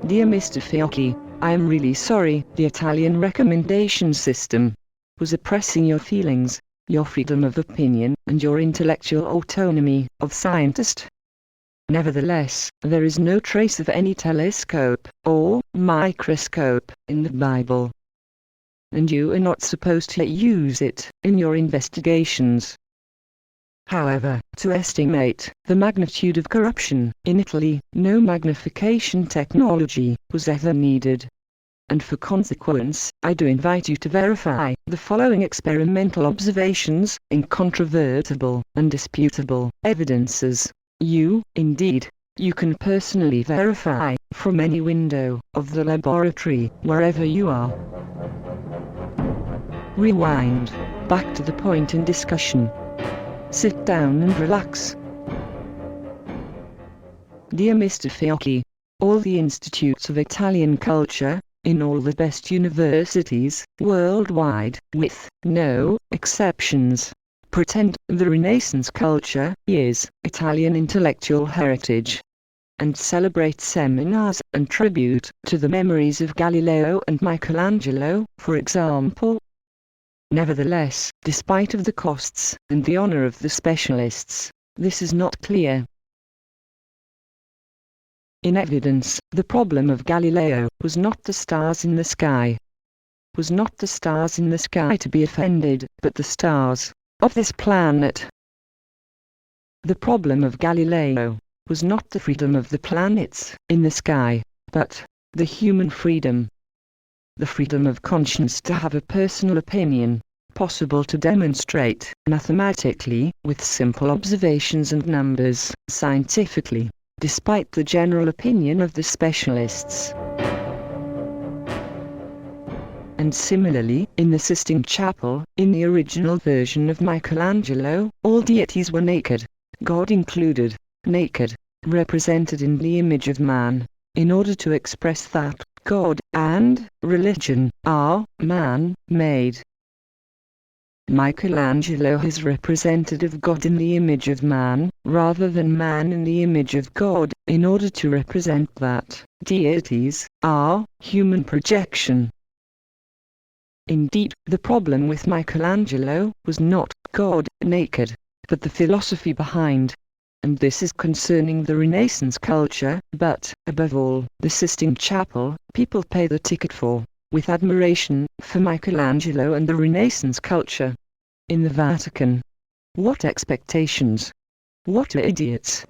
Dear Mr. Fiocchi, I am really sorry the Italian recommendation system was oppressing your feelings, your freedom of opinion, and your intellectual autonomy of scientist. Nevertheless, there is no trace of any telescope or microscope in the Bible. And you are not supposed to use it in your investigations. However, to estimate the magnitude of corruption in Italy, no magnification technology was ever needed. And for consequence, I do invite you to verify the following experimental observations, incontrovertible, undisputable evidences. You can personally verify from any window of the laboratory, wherever you are. Rewind back to the point in discussion. Sit down and relax. Dear Mr. Fiocchi, all the institutes of Italian culture, in all the best universities worldwide, with no exceptions, pretend the Renaissance culture is Italian intellectual heritage, and celebrate seminars and tribute to the memories of Galileo and Michelangelo, for example. Nevertheless, despite of the costs and the honor of the specialists, this is not clear. In evidence, the problem of Galileo was not the stars in the sky. Was not the stars in the sky to be offended, but the stars of this planet. The problem of Galileo was not the freedom of the planets in the sky, but the human freedom. The freedom of conscience to have a personal opinion, possible to demonstrate mathematically, with simple observations and numbers, scientifically, despite the general opinion of the specialists. And similarly, in the Sistine Chapel, in the original version of Michelangelo, all deities were naked, God included, naked, represented in the image of man, in order to express that God and religion are man-made. Michelangelo is representative of God in the image of man, rather than man in the image of God, in order to represent that deities are human projection. Indeed, the problem with Michelangelo was not God naked, but the philosophy behind. And this is concerning the Renaissance culture, but, above all, the Sistine Chapel, people pay the ticket for, with admiration, for Michelangelo and the Renaissance culture. In the Vatican. What expectations? What idiots?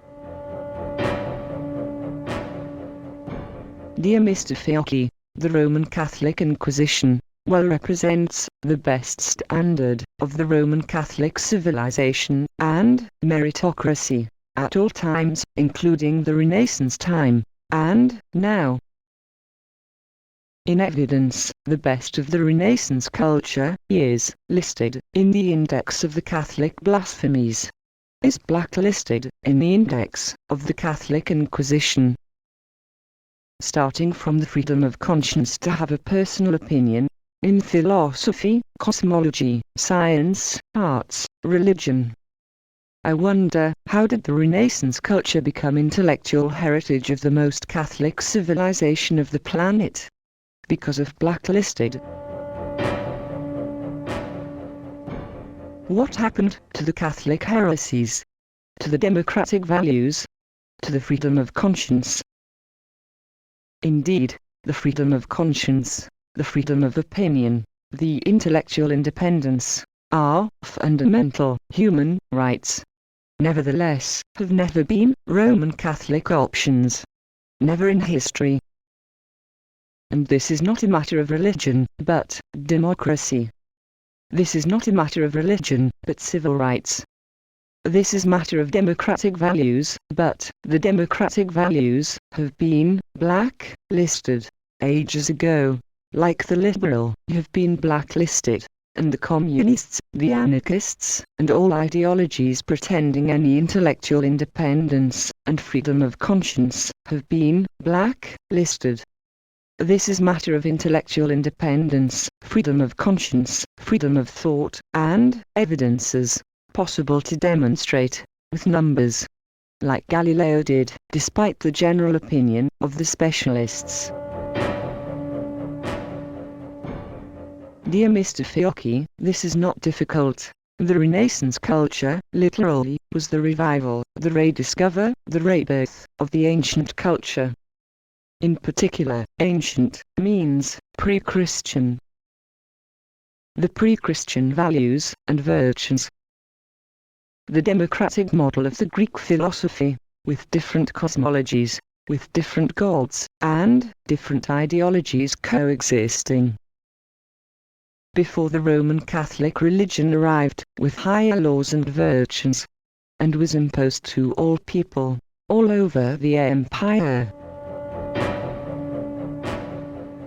Dear Mr. Fiocchi, the Roman Catholic Inquisition well represents the best standard of the Roman Catholic civilization and meritocracy, at all times, including the Renaissance time, and now. In evidence, the best of the Renaissance culture is listed in the index of the Catholic blasphemies, is blacklisted in the index of the Catholic Inquisition. Starting from the freedom of conscience to have a personal opinion, in philosophy, cosmology, science, arts, religion. I wonder, how did the Renaissance culture become intellectual heritage of the most Catholic civilization of the planet? Because of blacklisted. What happened to the Catholic heresies? To the democratic values? To the freedom of conscience? Indeed, the freedom of conscience, the freedom of opinion, the intellectual independence, are fundamental human rights. Nevertheless, have never been Roman Catholic options. Never in history. And this is not a matter of religion, but democracy. This is not a matter of religion, but civil rights. This is matter of democratic values, but the democratic values have been blacklisted ages ago, like the liberal have been blacklisted, and the communists, the anarchists, and all ideologies pretending any intellectual independence and freedom of conscience have been blacklisted. This is matter of intellectual independence, freedom of conscience, freedom of thought, and evidences, possible to demonstrate, with numbers. Like Galileo did, despite the general opinion of the specialists. Dear Mr. Fiocchi, this is not difficult. The Renaissance culture, literally, was the revival, the rediscover, the rebirth, of the ancient culture. In particular, ancient means pre-Christian. The pre-Christian values and virtues. The democratic model of the Greek philosophy, with different cosmologies, with different gods, and different ideologies coexisting. Before the Roman Catholic religion arrived, with higher laws and virtues, and was imposed to all people, all over the empire.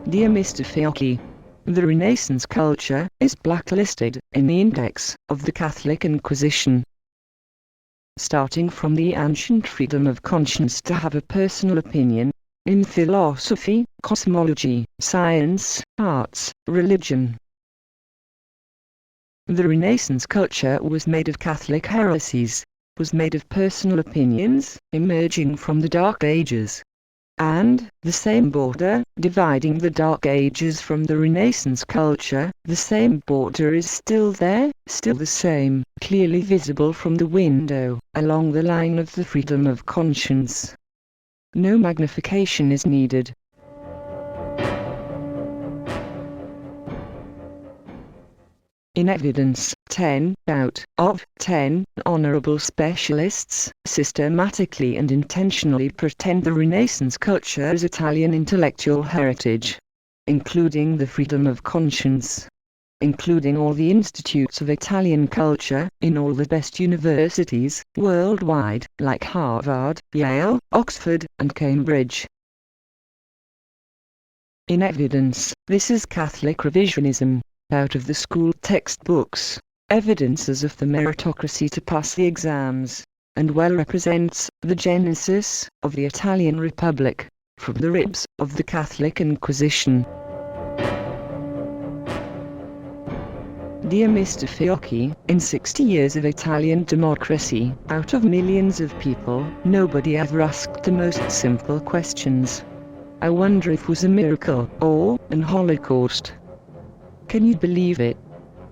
Dear Mr. Fiocchi, the Renaissance culture is blacklisted in the index of the Catholic Inquisition. Starting from the ancient freedom of conscience to have a personal opinion, in philosophy, cosmology, science, arts, religion. The Renaissance culture was made of Catholic heresies, was made of personal opinions, emerging from the Dark Ages. And, the same border, dividing the Dark Ages from the Renaissance culture, the same border is still there, still the same, clearly visible from the window, along the line of the freedom of conscience. No magnification is needed. In evidence, 10 out of 10 honorable specialists systematically and intentionally pretend the Renaissance culture is Italian intellectual heritage, including the freedom of conscience, including all the institutes of Italian culture, in all the best universities worldwide, like Harvard, Yale, Oxford, and Cambridge. In evidence, this is Catholic revisionism, out of the school textbooks, evidences of the meritocracy to pass the exams, and well represents the genesis of the Italian Republic, from the ribs of the Catholic Inquisition. Dear Mr. Fiocchi, in 60 years of Italian democracy, out of millions of people, nobody ever asked the most simple questions. I wonder if it was a miracle, or an Holocaust. Can you believe it?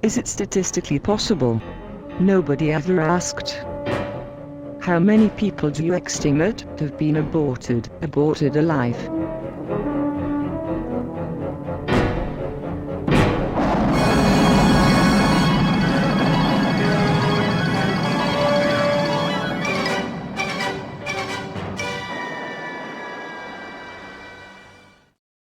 Is it statistically possible? Nobody ever asked. How many people do you estimate have been aborted alive?